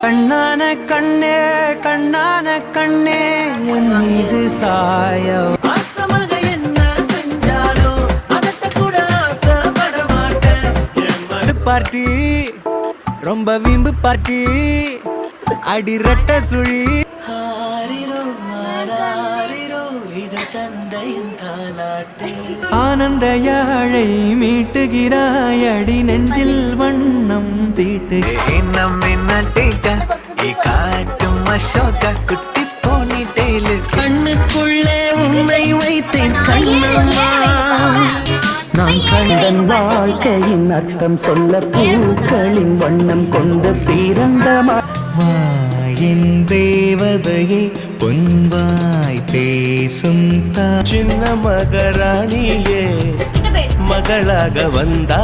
கண்ணான கண்ணே கண்ணான கண்ணே என் மீது சாய ஆசமாக என்ன செஞ்சாலும் அதட்ட கூட ஆசைப்பட மாட்டேன். பார்ட்டி ரொம்ப வீம்பு பார்ட்டி அடிரட்ட சுழி ஆனந்த யாழை மீட்டுகிறாய் அடி நெஞ்சில் வண்ணம் தீட்டு காட்டும் அசோக குட்டி போனி டெய்லு கண்ணுக்குள்ளே உன்னை வைத்தேன் கண்ணம்மா நான் கண்டன் வாழ்க்கையின் அர்த்தம் சொல்ல பூக்களின் வண்ணம் கொண்டு பிறந்தமா என் தேவதையே பொன்வாய் பேசும் சின்ன மகராணியே மகளாக வந்தா